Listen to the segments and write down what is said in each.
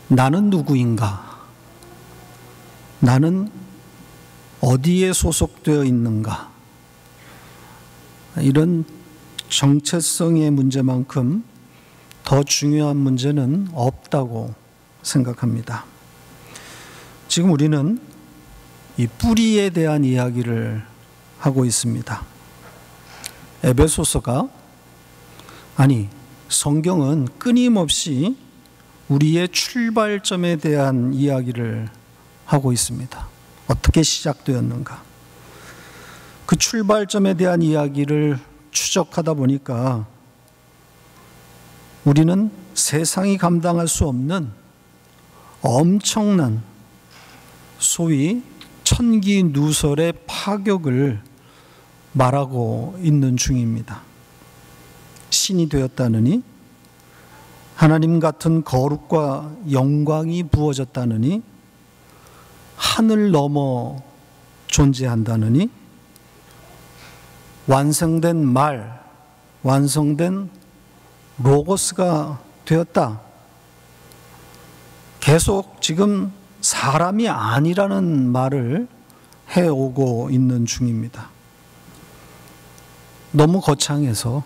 나는 누구인가? 나는 어디에 소속되어 있는가? 이런 정체성의 문제만큼 더 중요한 문제는 없다고 생각합니다. 지금 우리는 이 뿌리에 대한 이야기를 하고 있습니다. 에베소서가, 아니, 성경은 끊임없이 우리의 출발점에 대한 이야기를 하고 있습니다. 어떻게 시작되었는가? 그 출발점에 대한 이야기를 추적하다 보니까 우리는 세상이 감당할 수 없는 엄청난 소위 천기누설의 파격을 말하고 있는 중입니다. 신이 되었다느니, 하나님 같은 거룩과 영광이 부어졌다느니, 하늘 넘어 존재한다느니, 완성된 말, 완성된 로고스가 되었다. 계속 지금 사람이 아니라는 말을 해오고 있는 중입니다. 너무 거창해서,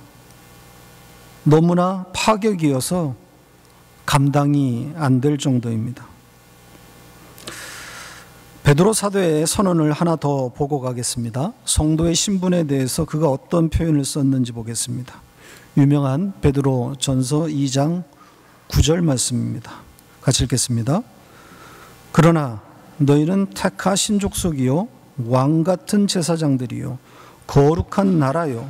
너무나 파격이어서 감당이 안 될 정도입니다. 베드로 사도의 선언을 하나 더 보고 가겠습니다. 성도의 신분에 대해서 그가 어떤 표현을 썼는지 보겠습니다. 유명한 베드로 전서 2장 9절 말씀입니다. 같이 읽겠습니다. 그러나 너희는 택하신 족속이요 왕같은 제사장들이요 거룩한 나라요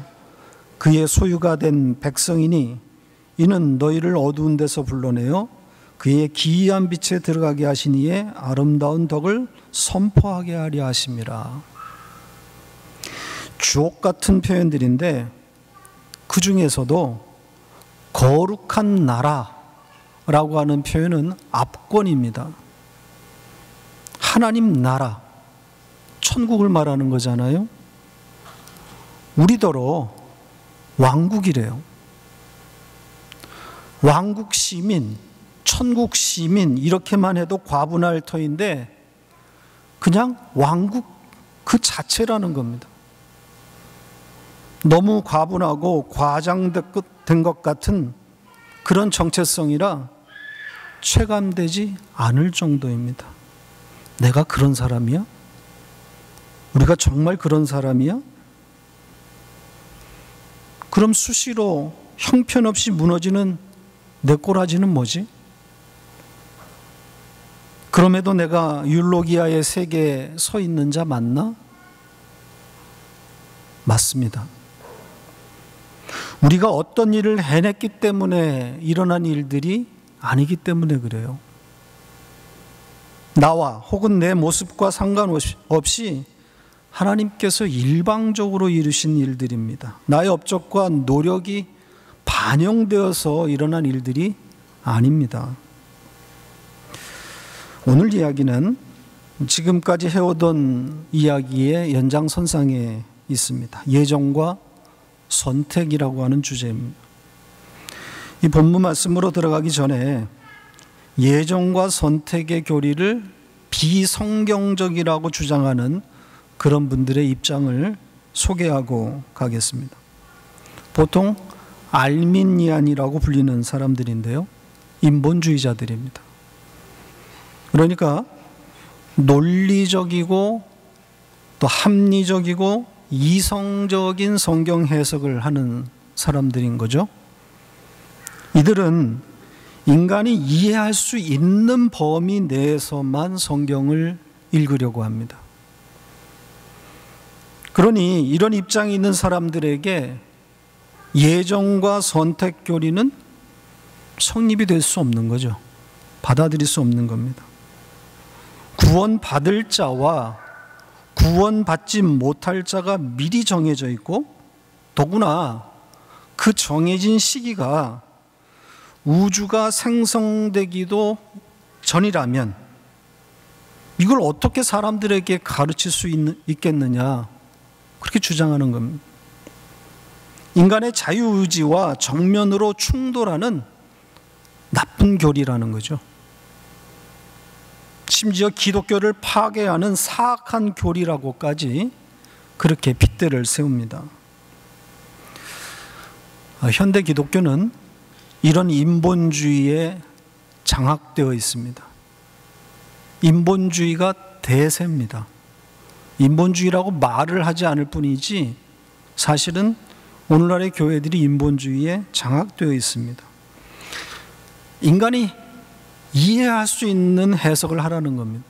그의 소유가 된 백성이니 이는 너희를 어두운 데서 불러내어 그의 기이한 빛에 들어가게 하신 이의 아름다운 덕을 선포하게 하려 하심이라. 주옥 같은 표현들인데 그 중에서도 거룩한 나라라고 하는 표현은 압권입니다. 하나님 나라, 천국을 말하는 거잖아요. 우리더러 왕국이래요. 왕국 시민, 천국 시민 이렇게만 해도 과분할 터인데 그냥 왕국 그 자체라는 겁니다. 너무 과분하고 과장된 것 같은 그런 정체성이라 체감되지 않을 정도입니다. 내가 그런 사람이야? 우리가 정말 그런 사람이야? 그럼 수시로 형편없이 무너지는 내 꼬라지는 뭐지? 그럼에도 내가 율로기아의 세계에 서 있는 자 맞나? 맞습니다. 우리가 어떤 일을 해냈기 때문에 일어난 일들이 아니기 때문에 그래요. 나와 혹은 내 모습과 상관없이 하나님께서 일방적으로 이루신 일들입니다. 나의 업적과 노력이 반영되어서 일어난 일들이 아닙니다. 오늘 이야기는 지금까지 해오던 이야기의 연장선상에 있습니다. 예정과 선택이라고 하는 주제입니다. 이 본문 말씀으로 들어가기 전에 예정과 선택의 교리를 비성경적이라고 주장하는 그런 분들의 입장을 소개하고 가겠습니다. 보통 알민니안이라고 불리는 사람들인데요. 인본주의자들입니다. 그러니까 논리적이고 또 합리적이고 이성적인 성경 해석을 하는 사람들인 거죠. 이들은 인간이 이해할 수 있는 범위 내에서만 성경을 읽으려고 합니다. 그러니 이런 입장이 있는 사람들에게 예정과 선택 교리는 성립이 될 수 없는 거죠. 받아들일 수 없는 겁니다. 구원받을 자와 구원받지 못할 자가 미리 정해져 있고 더구나 그 정해진 시기가 우주가 생성되기도 전이라면 이걸 어떻게 사람들에게 가르칠 수 있겠느냐 그렇게 주장하는 겁니다. 인간의 자유의지와 정면으로 충돌하는 나쁜 교리라는 거죠. 심지어 기독교를 파괴하는 사악한 교리라고까지 그렇게 핏대를 세웁니다. 현대 기독교는 이런 인본주의에 장악되어 있습니다. 인본주의가 대세입니다. 인본주의라고 말을 하지 않을 뿐이지 사실은 오늘날의 교회들이 인본주의에 장악되어 있습니다. 인간이 이해할 수 있는 해석을 하라는 겁니다.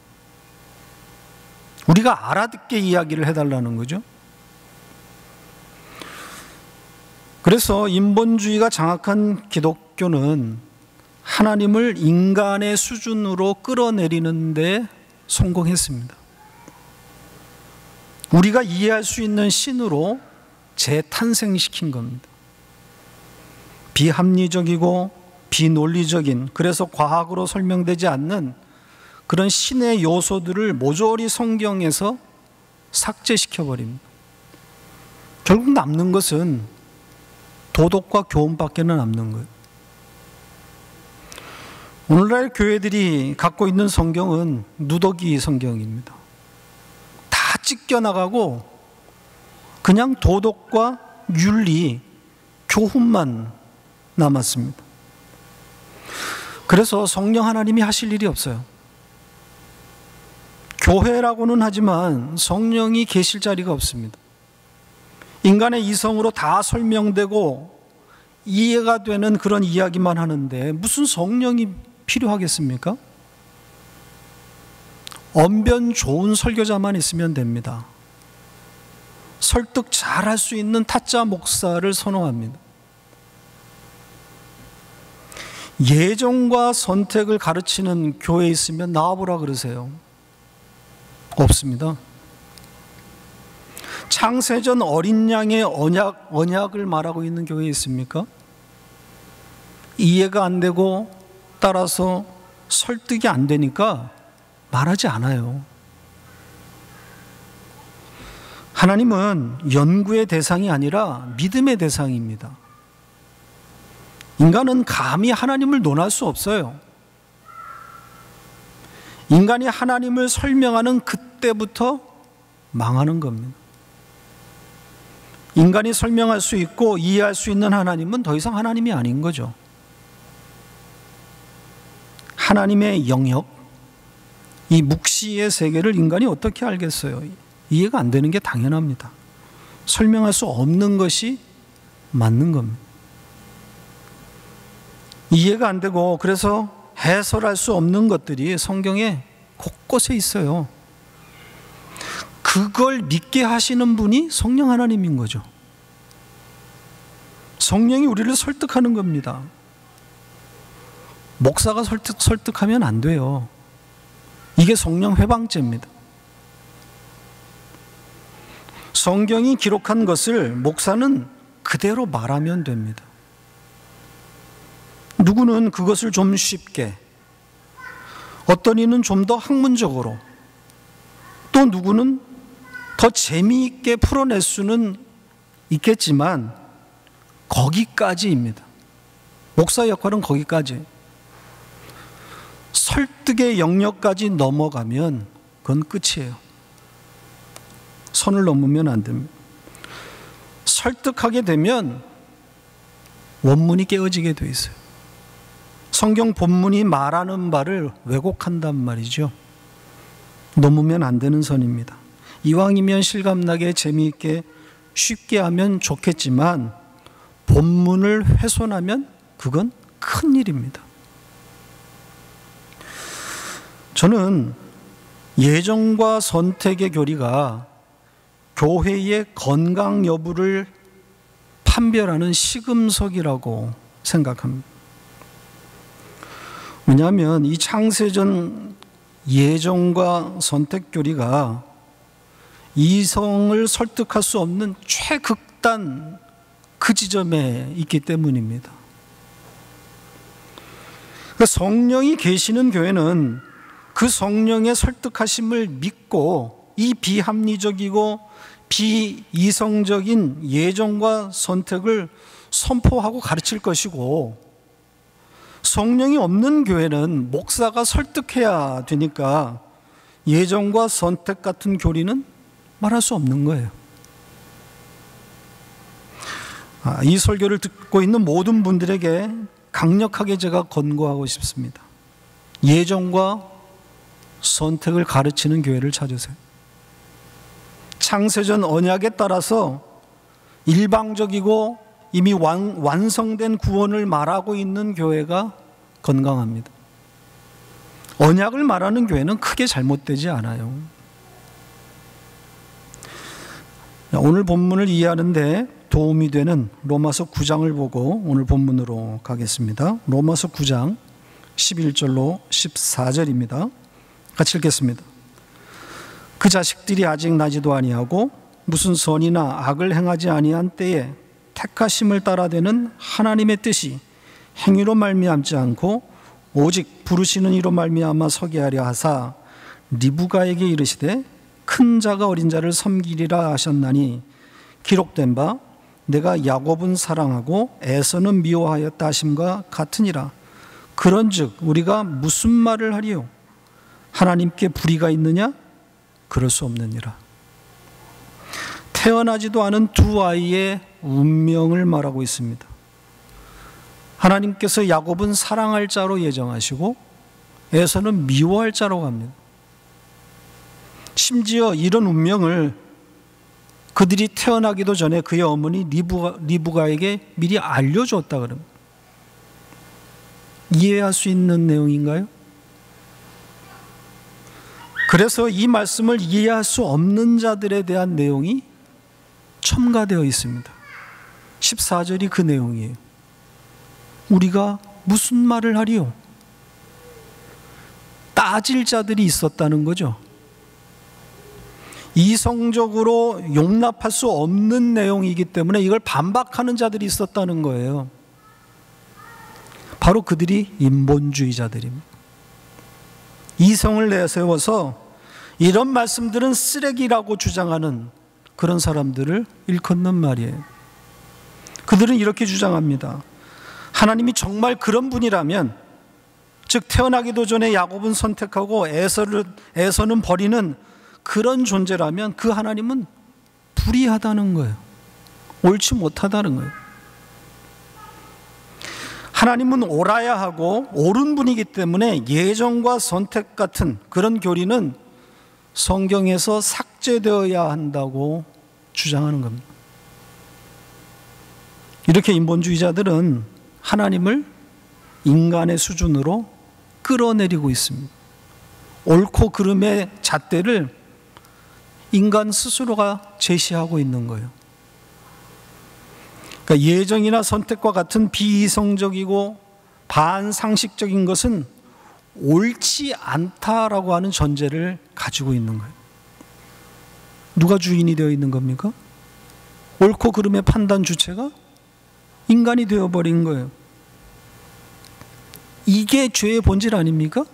우리가 알아듣게 이야기를 해달라는 거죠. 그래서 인본주의가 장악한 기독교는 하나님을 인간의 수준으로 끌어내리는 데 성공했습니다. 우리가 이해할 수 있는 신으로 재탄생시킨 겁니다. 비합리적이고 비논리적인, 그래서 과학으로 설명되지 않는 그런 신의 요소들을 모조리 성경에서 삭제시켜버립니다. 결국 남는 것은 도덕과 교훈밖에는 남는 거예요. 오늘날 교회들이 갖고 있는 성경은 누더기 성경입니다. 다 찢겨나가고 그냥 도덕과 윤리, 교훈만 남았습니다. 그래서 성령 하나님이 하실 일이 없어요. 교회라고는 하지만 성령이 계실 자리가 없습니다. 인간의 이성으로 다 설명되고 이해가 되는 그런 이야기만 하는데 무슨 성령이 필요하겠습니까? 언변 좋은 설교자만 있으면 됩니다. 설득 잘할 수 있는 타짜 목사를 선호합니다. 예정과 선택을 가르치는 교회에 있으면 나와보라 그러세요. 없습니다. 창세전 어린 양의 언약을 말하고 있는 교회에 있습니까? 이해가 안 되고 따라서 설득이 안 되니까 말하지 않아요. 하나님은 연구의 대상이 아니라 믿음의 대상입니다. 인간은 감히 하나님을 논할 수 없어요. 인간이 하나님을 설명하는 그때부터 망하는 겁니다. 인간이 설명할 수 있고 이해할 수 있는 하나님은 더 이상 하나님이 아닌 거죠. 하나님의 영역, 이 묵시의 세계를 인간이 어떻게 알겠어요? 이해가 안 되는 게 당연합니다. 설명할 수 없는 것이 맞는 겁니다. 이해가 안 되고 그래서 해설할 수 없는 것들이 성경에 곳곳에 있어요. 그걸 믿게 하시는 분이 성령 하나님인 거죠. 성령이 우리를 설득하는 겁니다. 목사가 설득하면 안 돼요. 이게 성령 회방죄입니다. 성경이 기록한 것을 목사는 그대로 말하면 됩니다. 누구는 그것을 좀 쉽게, 어떤 이는 좀 더 학문적으로, 또 누구는 더 재미있게 풀어낼 수는 있겠지만 거기까지입니다. 목사 역할은 거기까지. 설득의 영역까지 넘어가면 그건 끝이에요. 선을 넘으면 안 됩니다. 설득하게 되면 원문이 깨어지게 돼 있어요. 성경 본문이 말하는 바를 왜곡한단 말이죠. 넘으면 안 되는 선입니다. 이왕이면 실감나게 재미있게 쉽게 하면 좋겠지만 본문을 훼손하면 그건 큰일입니다. 저는 예정과 선택의 교리가 교회의 건강 여부를 판별하는 시금석이라고 생각합니다. 왜냐하면 이 창세전 예정과 선택 교리가 이성을 설득할 수 없는 최극단 그 지점에 있기 때문입니다. 성령이 계시는 교회는 그 성령의 설득하심을 믿고 이 비합리적이고 비이성적인 예정과 선택을 선포하고 가르칠 것이고, 성령이 없는 교회는 목사가 설득해야 되니까 예정과 선택 같은 교리는 말할 수 없는 거예요. 이 설교를 듣고 있는 모든 분들에게 강력하게 제가 권고하고 싶습니다. 예정과 선택을 가르치는 교회를 찾으세요. 창세전 언약에 따라서 일방적이고 이미 완성된 구원을 말하고 있는 교회가 건강합니다. 언약을 말하는 교회는 크게 잘못되지 않아요. 오늘 본문을 이해하는데 도움이 되는 로마서 9장을 보고 오늘 본문으로 가겠습니다. 로마서 9장 11절로 14절입니다. 같이 읽겠습니다. 그 자식들이 아직 나지도 아니하고 무슨 선이나 악을 행하지 아니한 때에 택하심을 따라되는 하나님의 뜻이 행위로 말미암지 않고 오직 부르시는 이로 말미암아 서게 하려 하사 리브가에게 이르시되 큰 자가 어린 자를 섬기리라 하셨나니 기록된 바 내가 야곱은 사랑하고 에서는 미워하였다 하심과 같으니라. 그런즉 우리가 무슨 말을 하리요? 하나님께 불의가 있느냐? 그럴 수 없느니라. 태어나지도 않은 두 아이의 운명을 말하고 있습니다. 하나님께서 야곱은 사랑할 자로 예정하시고 에서는 미워할 자로 합니다. 심지어 이런 운명을 그들이 태어나기도 전에 그의 어머니 리브가에게 미리 알려줬다 그럽니다. 이해할 수 있는 내용인가요? 그래서 이 말씀을 이해할 수 없는 자들에 대한 내용이 첨가되어 있습니다. 14절이 그 내용이에요. 우리가 무슨 말을 하리요? 따질 자들이 있었다는 거죠. 이성적으로 용납할 수 없는 내용이기 때문에 이걸 반박하는 자들이 있었다는 거예요. 바로 그들이 인본주의자들입니다. 이성을 내세워서 이런 말씀들은 쓰레기라고 주장하는 그런 사람들을 일컫는 말이에요. 그들은 이렇게 주장합니다. 하나님이 정말 그런 분이라면, 즉 태어나기도 전에 야곱은 선택하고 에서는 버리는 그런 존재라면 그 하나님은 불의하다는 거예요. 옳지 못하다는 거예요. 하나님은 옳아야 하고 옳은 분이기 때문에 예정과 선택 같은 그런 교리는 성경에서 삭제되어야 한다고 주장하는 겁니다. 이렇게 인본주의자들은 하나님을 인간의 수준으로 끌어내리고 있습니다. 옳고 그름의 잣대를 인간 스스로가 제시하고 있는 거예요. 그러니까 예정이나 선택과 같은 비이성적이고 반상식적인 것은 옳지 않다라고 하는 전제를 가지고 있는 거예요. 누가 주인이 되어 있는 겁니까? 옳고 그름의 판단 주체가 인간이 되어버린 거예요. 이게 죄의 본질 아닙니까?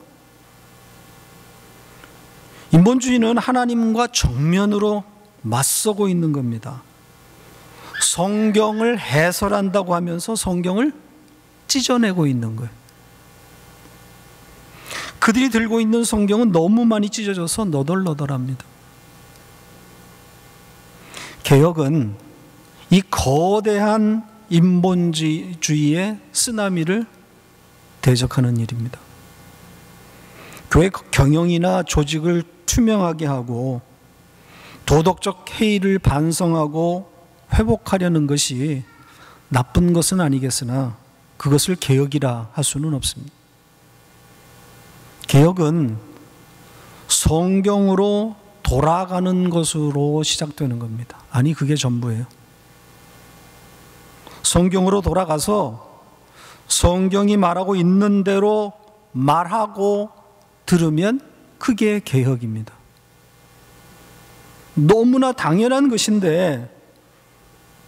인본주의는 하나님과 정면으로 맞서고 있는 겁니다. 성경을 해설한다고 하면서 성경을 찢어내고 있는 거예요. 그들이 들고 있는 성경은 너무 많이 찢어져서 너덜너덜합니다. 개혁은 이 거대한 인본주의의 쓰나미를 대적하는 일입니다. 교회 경영이나 조직을 투명하게 하고 도덕적 해이를 반성하고 회복하려는 것이 나쁜 것은 아니겠으나 그것을 개혁이라 할 수는 없습니다. 개혁은 성경으로 돌아가는 것으로 시작되는 겁니다. 아니, 그게 전부예요. 성경으로 돌아가서 성경이 말하고 있는 대로 말하고 들으면 그게 개혁입니다. 너무나 당연한 것인데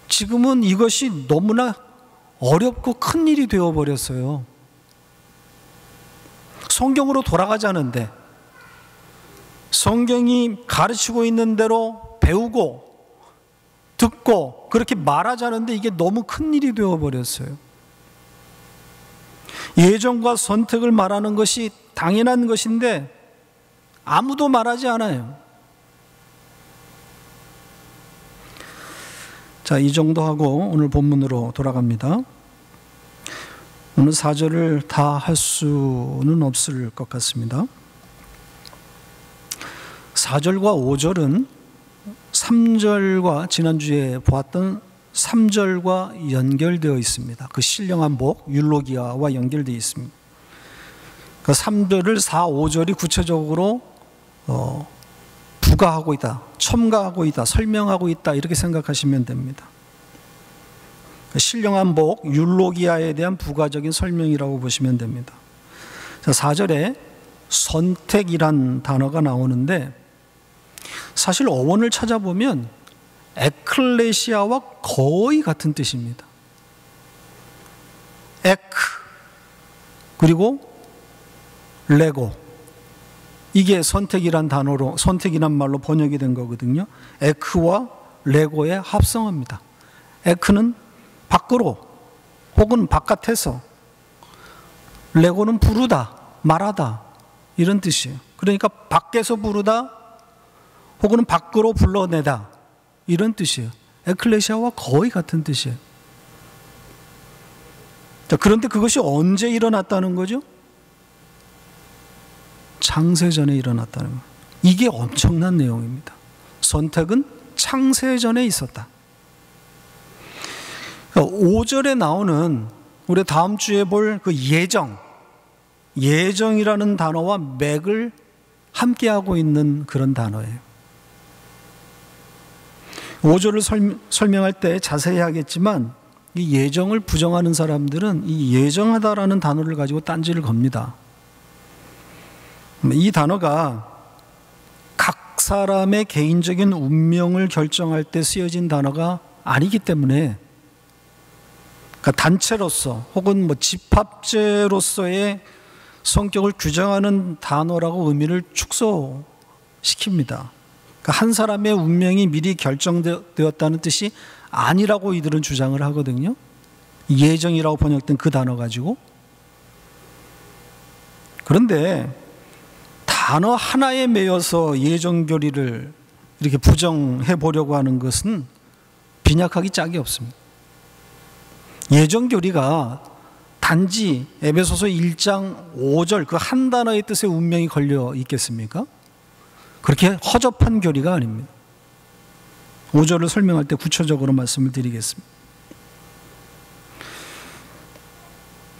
지금은 이것이 너무나 어렵고 큰 일이 되어버렸어요. 성경으로 돌아가자는데 성경이 가르치고 있는 대로 배우고 듣고 그렇게 말하자는데 이게 너무 큰 일이 되어버렸어요. 예정과 선택을 말하는 것이 당연한 것인데 아무도 말하지 않아요. 자, 이 정도 하고 오늘 본문으로 돌아갑니다. 오늘 4절을 다 할 수는 없을 것 같습니다. 4절과 5절은 3절과 지난주에 보았던 3절과 연결되어 있습니다. 그 신령한 복, 율로기아와 연결되어 있습니다. 그 3절을 4, 5절이 구체적으로 부가하고 있다, 첨가하고 있다, 설명하고 있다, 이렇게 생각하시면 됩니다. 신령한 복, 율로기아에 대한 부가적인 설명이라고 보시면 됩니다. 4절에 선택이란 단어가 나오는데 사실 어원을 찾아보면 에클레시아와 거의 같은 뜻입니다. 에크 그리고 레고, 이게 선택이란 단어로, 선택이란 말로 번역이 된 거거든요. 에크와 레고의 합성어입니다. 에크는 밖으로 혹은 바깥에서, 레고는 부르다, 말하다, 이런 뜻이에요. 그러니까 밖에서 부르다 혹은 밖으로 불러내다, 이런 뜻이에요. 에클레시아와 거의 같은 뜻이에요. 자, 그런데 그것이 언제 일어났다는 거죠? 창세전에 일어났다는 거예요. 이게 엄청난 내용입니다. 선택은 창세전에 있었다. 5절에 나오는 우리 다음 주에 볼 그 예정이라는 단어와 맥을 함께하고 있는 그런 단어예요. 5절을 설명할 때 자세히 하겠지만 이 예정을 부정하는 사람들은 이 예정하다라는 단어를 가지고 딴지를 겁니다. 이 단어가 각 사람의 개인적인 운명을 결정할 때 쓰여진 단어가 아니기 때문에, 그러니까 단체로서 혹은 집합제로서의 성격을 규정하는 단어라고 의미를 축소시킵니다. 그러니까 한 사람의 운명이 미리 결정되었다는 뜻이 아니라고 이들은 주장을 하거든요. 예정이라고 번역된 그 단어 가지고. 그런데 단어 하나에 매여서 예정교리를 이렇게 부정해 보려고 하는 것은 빈약하기 짝이 없습니다. 예정교리가 단지 에베소서 1장 5절 그 한 단어의 뜻에 운명이 걸려 있겠습니까? 그렇게 허접한 교리가 아닙니다. 5절을 설명할 때 구체적으로 말씀을 드리겠습니다.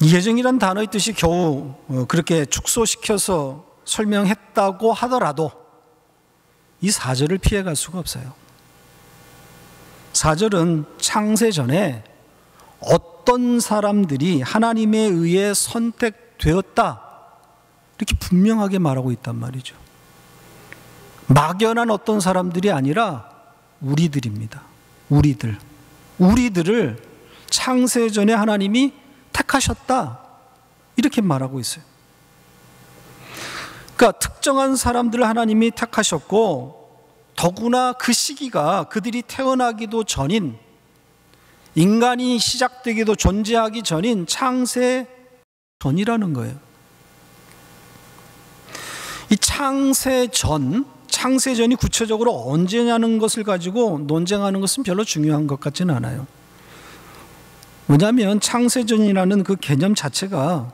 예정이란 단어의 뜻이 겨우 그렇게 축소시켜서 설명했다고 하더라도 이 4절을 피해갈 수가 없어요. 4절은 창세 전에 어떤 사람들이 하나님에 의해 선택되었다, 이렇게 분명하게 말하고 있단 말이죠. 막연한 어떤 사람들이 아니라 우리들입니다. 우리들을 창세 전에 하나님이 택하셨다, 이렇게 말하고 있어요. 그러니까 특정한 사람들을 하나님이 택하셨고, 더구나 그 시기가 그들이 태어나기도 전인, 인간이 시작되기도 존재하기 전인 창세 전이라는 거예요. 이 창세전이 구체적으로 언제냐는 것을 가지고 논쟁하는 것은 별로 중요한 것 같지는 않아요. 왜냐하면 창세전이라는 그 개념 자체가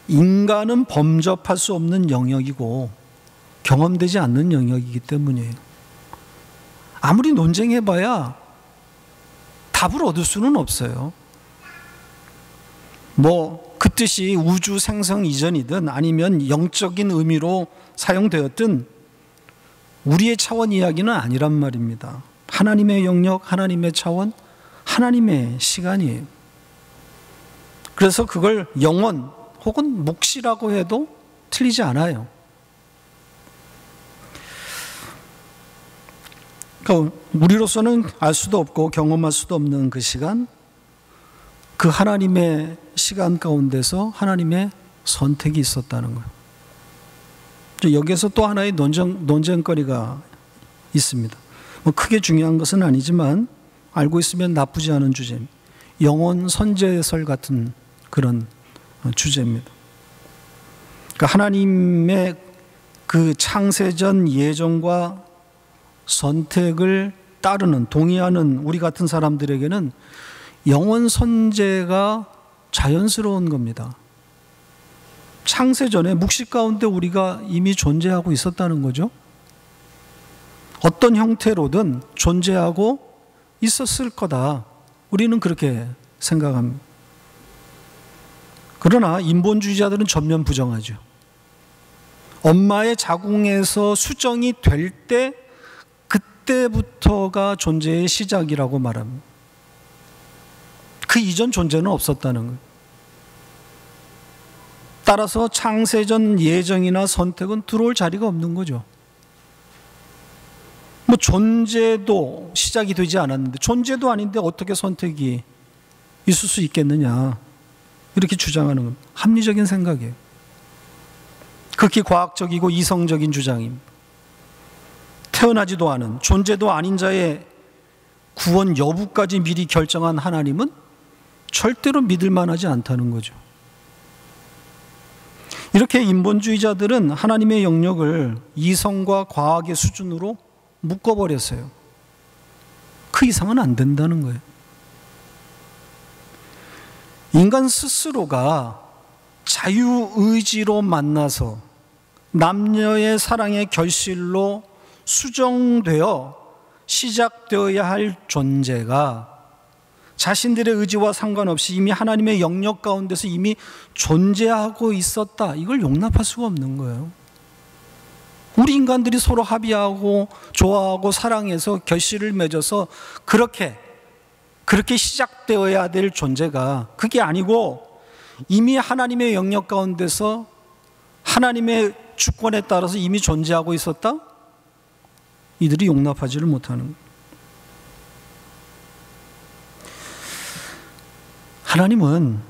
인간은 범접할 수 없는 영역이고 경험되지 않는 영역이기 때문이에요. 아무리 논쟁해봐야 답을 얻을 수는 없어요. 그 뜻이 우주 생성 이전이든 아니면 영적인 의미로 사용되었든 우리의 차원 이야기는 아니란 말입니다. 하나님의 영역, 하나님의 차원, 하나님의 시간이에요. 그래서 그걸 영원 혹은 묵시라고 해도 틀리지 않아요. 그러니까 우리로서는 알 수도 없고 경험할 수도 없는 그 시간, 그 하나님의 시간 가운데서 하나님의 선택이 있었다는 거예요. 여기에서 또 하나의 논쟁거리가 있습니다. 크게 중요한 것은 아니지만 알고 있으면 나쁘지 않은 주제입니다. 영혼 선제설 같은 그런 주제입니다. 그러니까 하나님의 그 창세전 예정과 선택을 따르는, 동의하는 우리 같은 사람들에게는 영원 선재가 자연스러운 겁니다. 창세전에 묵시 가운데 우리가 이미 존재하고 있었다는 거죠. 어떤 형태로든 존재하고 있었을 거다. 우리는 그렇게 생각합니다. 그러나 인본주의자들은 전면 부정하죠. 엄마의 자궁에서 수정이 될 때 그때부터가 존재의 시작이라고 말합니다. 그 이전 존재는 없었다는 거예요. 따라서 창세전 예정이나 선택은 들어올 자리가 없는 거죠. 뭐 존재도 시작이 되지 않았는데, 존재도 아닌데 어떻게 선택이 있을 수 있겠느냐, 이렇게 주장하는 건 합리적인 생각이에요. 극히 과학적이고 이성적인 주장입니다. 태어나지도 않은, 존재도 아닌 자의 구원 여부까지 미리 결정한 하나님은 절대로 믿을 만하지 않다는 거죠. 이렇게 인본주의자들은 하나님의 영역을 이성과 과학의 수준으로 묶어버렸어요. 그 이상은 안 된다는 거예요. 인간 스스로가 자유의지로 만나서 남녀의 사랑의 결실로 수정되어 시작되어야 할 존재가 자신들의 의지와 상관없이 이미 하나님의 영역 가운데서 이미 존재하고 있었다, 이걸 용납할 수가 없는 거예요. 우리 인간들이 서로 합의하고 좋아하고 사랑해서 결실을 맺어서 그렇게 시작되어야 될 존재가 그게 아니고 이미 하나님의 영역 가운데서 하나님의 주권에 따라서 이미 존재하고 있었다? 이들이 용납하지를 못하는 거예요. 하나님은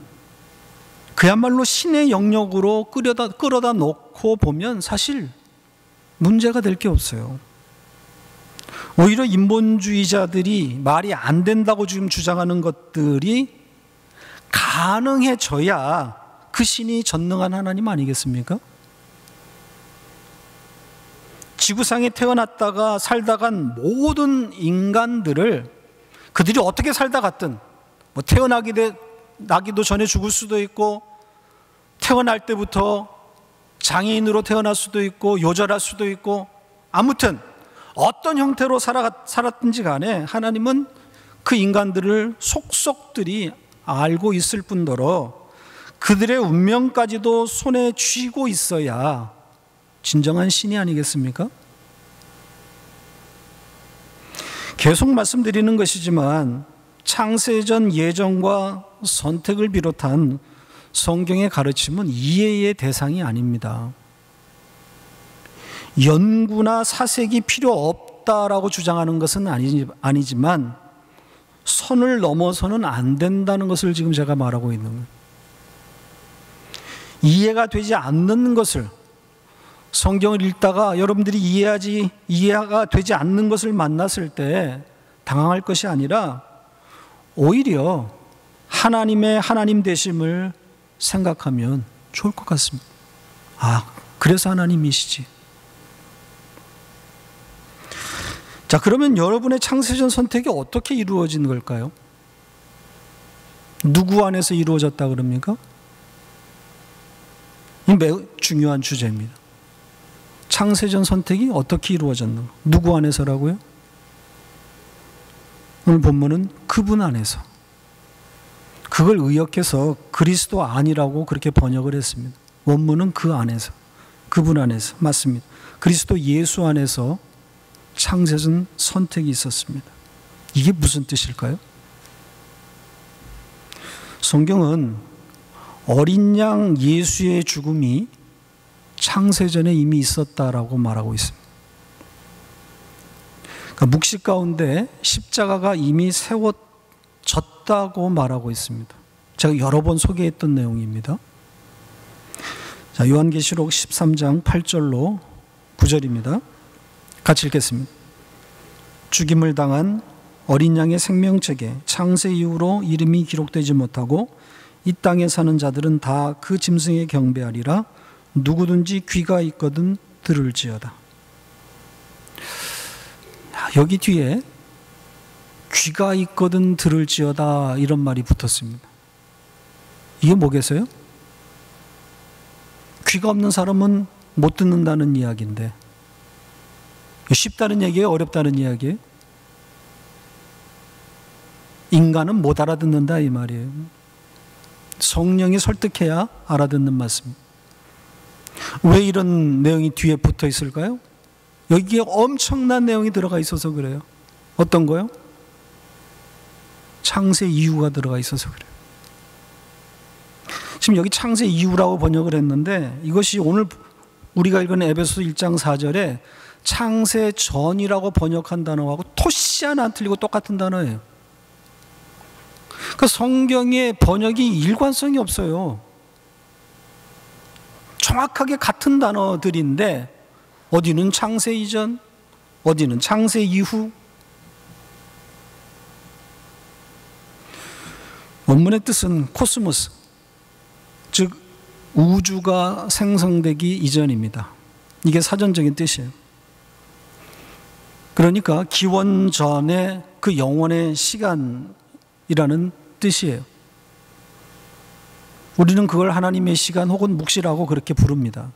그야말로 신의 영역으로 끌어다 놓고 보면 사실 문제가 될 게 없어요. 오히려 인본주의자들이 말이 안 된다고 지금 주장하는 것들이 가능해져야 그 신이 전능한 하나님 아니겠습니까? 지구상에 태어났다가 살다 간 모든 인간들을 그들이 어떻게 살다 갔든, 뭐 나기도 전에 죽을 수도 있고, 태어날 때부터 장애인으로 태어날 수도 있고, 요절할 수도 있고, 아무튼 어떤 형태로 살았든지 간에 하나님은 그 인간들을 속속들이 알고 있을 뿐더러 그들의 운명까지도 손에 쥐고 있어야 진정한 신이 아니겠습니까? 계속 말씀드리는 것이지만 창세전 예정과 선택을 비롯한 성경의 가르침은 이해의 대상이 아닙니다. 연구나 사색이 필요 없다라고 주장하는 것은 아니지만 선을 넘어서는 안 된다는 것을 지금 제가 말하고 있는 거예요. 이해가 되지 않는 것을, 성경을 읽다가 여러분들이 이해가 되지 않는 것을 만났을 때 당황할 것이 아니라 오히려 하나님의 하나님 되심을 생각하면 좋을 것 같습니다. 아, 그래서 하나님이시지. 자, 그러면 여러분의 창세전 선택이 어떻게 이루어진 걸까요? 누구 안에서 이루어졌다 그럽니까? 이 매우 중요한 주제입니다. 창세전 선택이 어떻게 이루어졌는가? 누구 안에서라고요? 오늘 본문은 그분 안에서. 그걸 의역해서 그리스도 안이라고 그렇게 번역을 했습니다. 원문은 그 안에서, 그분 안에서. 맞습니다. 그리스도 예수 안에서 창세전 선택이 있었습니다. 이게 무슨 뜻일까요? 성경은 어린 양 예수의 죽음이 창세전에 이미 있었다라고 말하고 있습니다. 그러니까 묵시 가운데 십자가가 이미 세워졌다고 말하고 있습니다. 제가 여러 번 소개했던 내용입니다. 자, 요한계시록 13장 8절로 9절입니다. 같이 읽겠습니다. 죽임을 당한 어린 양의 생명책에 창세 이후로 이름이 기록되지 못하고 이 땅에 사는 자들은 다 그 짐승에 경배하리라. 누구든지 귀가 있거든 들을지어다. 여기 뒤에 귀가 있거든 들을지어다 이런 말이 붙었습니다. 이게 뭐겠어요? 귀가 없는 사람은 못 듣는다는 이야기인데, 쉽다는 얘기예요? 어렵다는 이야기예요? 인간은 못 알아듣는다 이 말이에요. 성령이 설득해야 알아듣는 말씀입니다. 왜 이런 내용이 뒤에 붙어 있을까요? 여기에 엄청난 내용이 들어가 있어서 그래요. 어떤 거요? 창세 이유가 들어가 있어서 그래요. 지금 여기 창세 이유라고 번역을 했는데, 이것이 오늘 우리가 읽은 에베소서 1장 4절에 창세 전이라고 번역한 단어하고 토시 하나 안 틀리고 똑같은 단어예요. 그 성경의 번역이 일관성이 없어요. 정확하게 같은 단어들인데 어디는 창세 이전, 어디는 창세 이후. 원문의 뜻은 코스모스, 즉 우주가 생성되기 이전입니다. 이게 사전적인 뜻이에요. 그러니까 기원 전에 그 영원의 시간이라는 뜻이에요. 우리는 그걸 하나님의 시간 혹은 묵시라고 그렇게 부릅니다.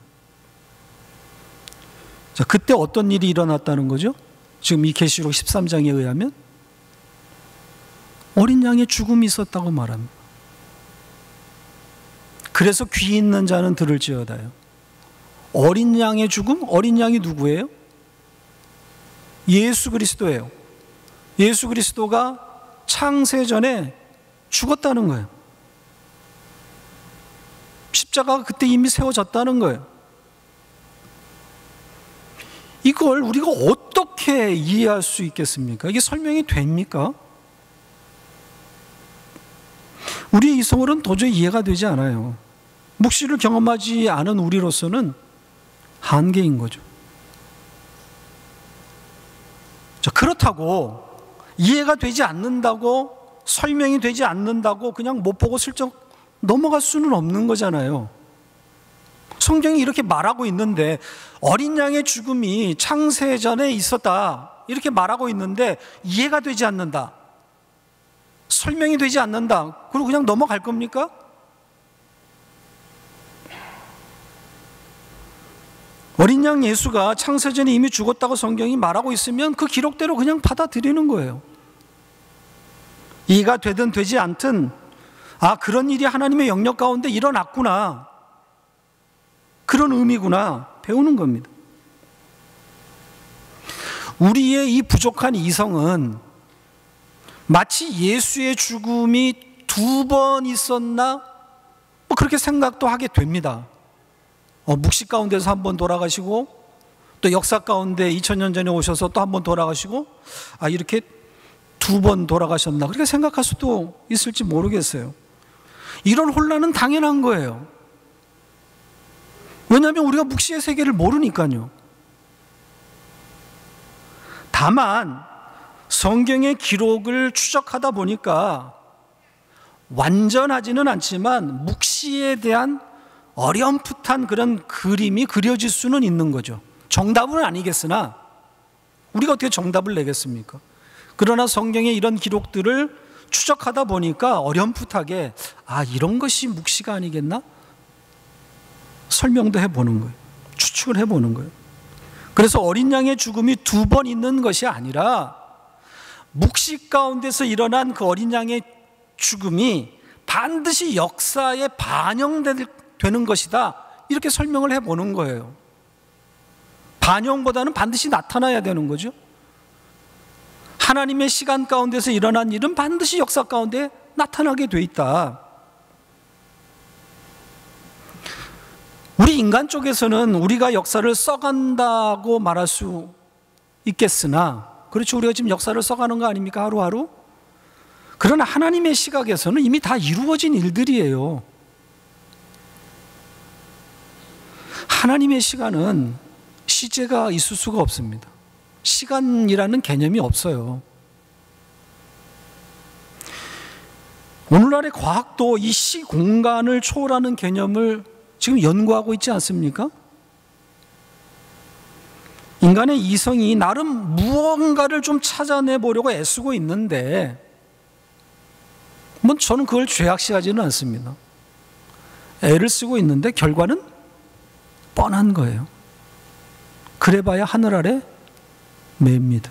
자, 그때 어떤 일이 일어났다는 거죠? 지금 이 계시록 13장에 의하면 어린 양의 죽음이 있었다고 말합니다. 그래서 귀 있는 자는 들을지어다요. 어린 양의 죽음? 어린 양이 누구예요? 예수 그리스도예요. 예수 그리스도가 창세전에 죽었다는 거예요. 십자가가 그때 이미 세워졌다는 거예요. 이걸 우리가 어떻게 이해할 수 있겠습니까? 이게 설명이 됩니까? 우리의 이성으로는 도저히 이해가 되지 않아요. 묵시를 경험하지 않은 우리로서는 한계인 거죠. 자, 그렇다고 이해가 되지 않는다고, 설명이 되지 않는다고 그냥 못 보고 슬쩍 넘어갈 수는 없는 거잖아요. 성경이 이렇게 말하고 있는데, 어린 양의 죽음이 창세전에 있었다 이렇게 말하고 있는데 이해가 되지 않는다, 설명이 되지 않는다, 그리고 그냥 넘어갈 겁니까? 어린 양 예수가 창세전에 이미 죽었다고 성경이 말하고 있으면 그 기록대로 그냥 받아들이는 거예요. 이해가 되든 되지 않든, 아, 그런 일이 하나님의 영역 가운데 일어났구나, 그런 의미구나, 배우는 겁니다. 우리의 이 부족한 이성은 마치 예수의 죽음이 2번 있었나? 뭐 그렇게 생각도 하게 됩니다. 묵시 가운데서 한 번 돌아가시고, 또 역사 가운데 2000년 전에 오셔서 또 한 번 돌아가시고, 아, 이렇게 2번 돌아가셨나? 그렇게 생각할 수도 있을지 모르겠어요. 이런 혼란은 당연한 거예요. 왜냐하면 우리가 묵시의 세계를 모르니까요. 다만 성경의 기록을 추적하다 보니까 완전하지는 않지만 묵시에 대한 어렴풋한 그런 그림이 그려질 수는 있는 거죠. 정답은 아니겠으나 우리가 어떻게 정답을 내겠습니까? 그러나 성경의 이런 기록들을 추적하다 보니까 어렴풋하게, 아, 이런 것이 묵시가 아니겠나? 설명도 해보는 거예요. 추측을 해보는 거예요. 그래서 어린 양의 죽음이 2번 있는 것이 아니라 묵시 가운데서 일어난 그 어린 양의 죽음이 반드시 역사에 반영되는 것이다, 이렇게 설명을 해보는 거예요. 반영보다는 반드시 나타나야 되는 거죠. 하나님의 시간 가운데서 일어난 일은 반드시 역사 가운데 나타나게 돼 있다. 우리 인간 쪽에서는 우리가 역사를 써간다고 말할 수 있겠으나, 그렇죠, 우리가 지금 역사를 써가는 거 아닙니까, 하루하루? 그러나 하나님의 시각에서는 이미 다 이루어진 일들이에요. 하나님의 시간은 시제가 있을 수가 없습니다. 시간이라는 개념이 없어요. 오늘날의 과학도 이 시공간을 초월하는 개념을 지금 연구하고 있지 않습니까? 인간의 이성이 나름 무언가를 좀 찾아내 보려고 애쓰고 있는데, 저는 그걸 죄악시하지는 않습니다. 애를 쓰고 있는데 결과는 뻔한 거예요. 그래봐야 하늘 아래 매입니다.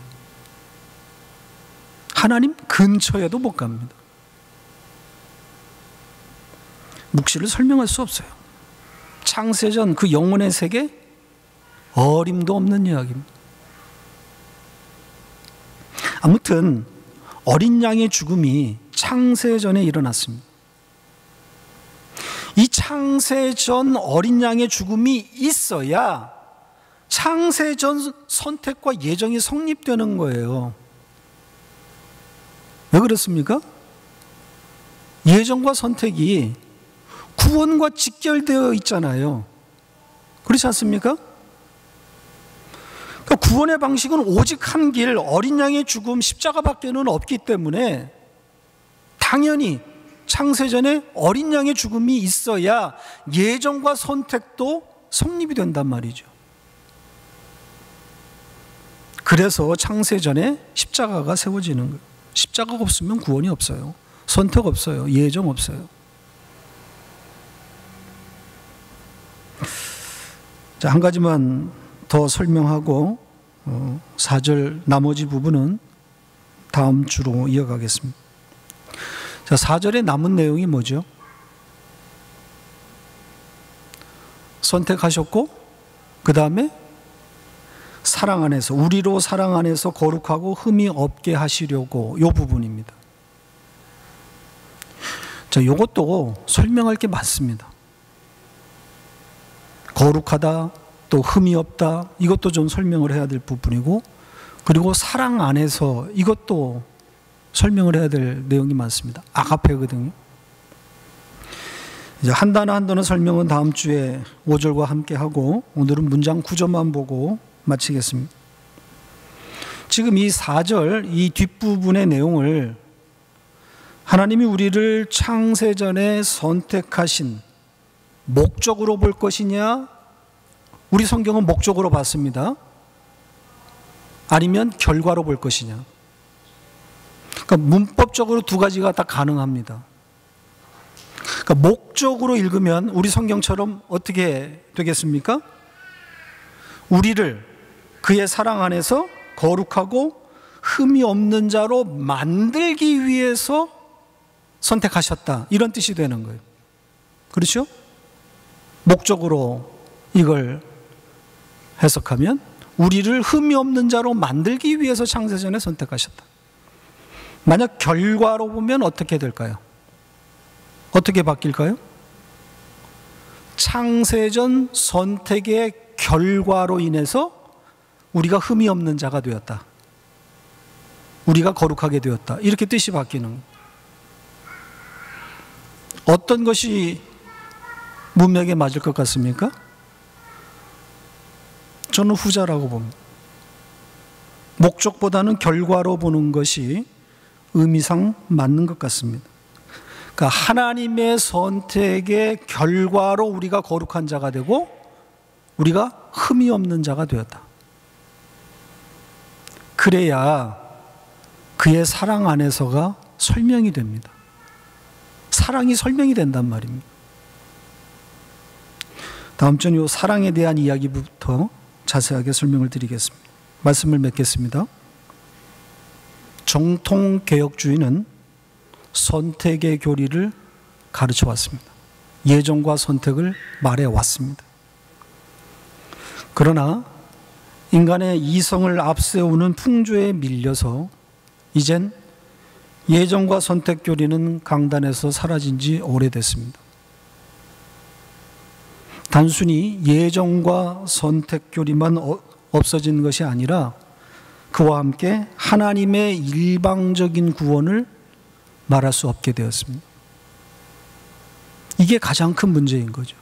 하나님 근처에도 못 갑니다. 묵시를 설명할 수 없어요. 창세전 그 영혼의 세계, 어림도 없는 이야기입니다. 아무튼 어린 양의 죽음이 창세전에 일어났습니다. 이 창세전 어린 양의 죽음이 있어야 창세전 선택과 예정이 성립되는 거예요. 왜 그렇습니까? 예정과 선택이 구원과 직결되어 있잖아요. 그렇지 않습니까? 그러니까 구원의 방식은 오직 한 길, 어린 양의 죽음, 십자가밖에는 없기 때문에 당연히 창세전에 어린 양의 죽음이 있어야 예정과 선택도 성립이 된단 말이죠. 그래서 창세전에 십자가가 세워지는 거예요. 십자가가 없으면 구원이 없어요. 선택 없어요. 예정 없어요. 자, 한 가지만 더 설명하고 4절 나머지 부분은 다음 주로 이어가겠습니다. 자, 4절에 남은 내용이 뭐죠? 선택하셨고 그 다음에 사랑 안에서, 우리로 사랑 안에서 거룩하고 흠이 없게 하시려고, 이 부분입니다. 자, 이것도 설명할 게 많습니다. 거룩하다, 또 흠이 없다, 이것도 좀 설명을 해야 될 부분이고, 그리고 사랑 안에서, 이것도 설명을 해야 될 내용이 많습니다. 아가페거든요. 이제 한 단어 한 단어 설명은 다음 주에 5절과 함께 하고, 오늘은 문장 9절만 보고 마치겠습니다. 지금 이 4절, 이 뒷부분의 내용을 하나님이 우리를 창세전에 선택하신 목적으로 볼 것이냐, 우리 성경은 목적으로 봤습니다. 아니면 결과로 볼 것이냐. 그러니까 문법적으로 두 가지가 다 가능합니다. 그러니까 목적으로 읽으면 우리 성경처럼 어떻게 되겠습니까? 우리를 그의 사랑 안에서 거룩하고 흠이 없는 자로 만들기 위해서 선택하셨다, 이런 뜻이 되는 거예요. 그렇죠? 목적으로 이걸 해석하면 우리를 흠이 없는 자로 만들기 위해서 창세전에 선택하셨다. 만약 결과로 보면 어떻게 될까요? 어떻게 바뀔까요? 창세전 선택의 결과로 인해서 우리가 흠이 없는 자가 되었다, 우리가 거룩하게 되었다, 이렇게 뜻이 바뀌는 거예요. 어떤 것이 문맥에 맞을 것 같습니까? 저는 후자라고 봅니다. 목적보다는 결과로 보는 것이 의미상 맞는 것 같습니다. 그러니까 하나님의 선택의 결과로 우리가 거룩한 자가 되고 우리가 흠이 없는 자가 되었다. 그래야 그의 사랑 안에서가 설명이 됩니다. 사랑이 설명이 된단 말입니다. 다음 주는 이 사랑에 대한 이야기부터 자세하게 설명을 드리겠습니다. 말씀을 맺겠습니다. 정통개혁주의는 선택의 교리를 가르쳐 왔습니다. 예정과 선택을 말해 왔습니다. 그러나 인간의 이성을 앞세우는 풍조에 밀려서 이젠 예정과 선택 교리는 강단에서 사라진 지 오래됐습니다. 단순히 예정과 선택 교리만 없어진 것이 아니라 그와 함께 하나님의 일방적인 구원을 말할 수 없게 되었습니다. 이게 가장 큰 문제인 거죠.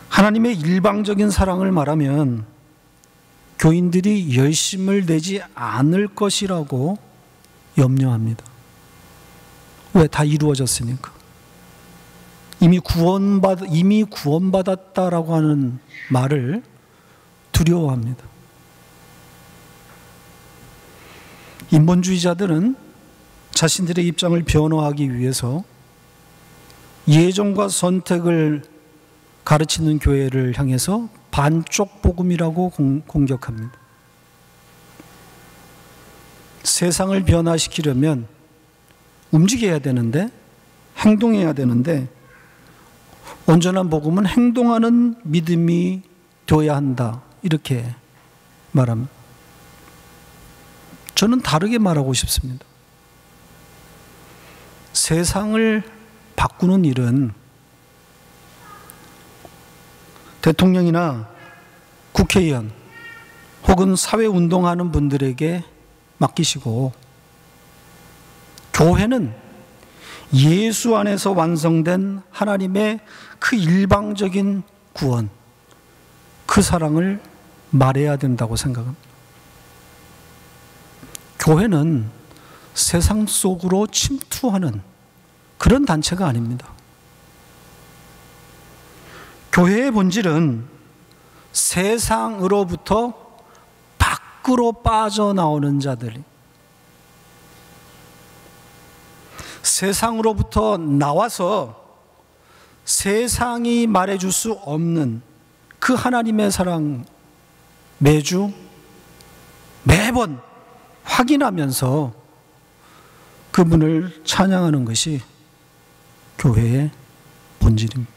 하나님의 일방적인 사랑을 말하면 교인들이 열심을 내지 않을 것이라고 염려합니다. 왜? 다 이루어졌으니까. 이미 구원받았다라고 하는 말을 두려워합니다. 인본주의자들은 자신들의 입장을 변호하기 위해서 예정과 선택을 가르치는 교회를 향해서 반쪽 복음이라고 공격합니다. 세상을 변화시키려면 움직여야 되는데, 행동해야 되는데, 온전한 복음은 행동하는 믿음이 되어야 한다, 이렇게 말합니다. 저는 다르게 말하고 싶습니다. 세상을 바꾸는 일은 대통령이나 국회의원 혹은 사회운동하는 분들에게 맡기시고, 교회는 예수 안에서 완성된 하나님의 그 일방적인 구원, 그 사랑을 말해야 된다고 생각합니다. 교회는 세상 속으로 침투하는 그런 단체가 아닙니다. 교회의 본질은 세상으로부터 밖으로 빠져나오는 자들이, 세상으로부터 나와서 세상이 말해줄 수 없는 그 하나님의 사랑 매번 확인하면서 그분을 찬양하는 것이 교회의 본질입니다.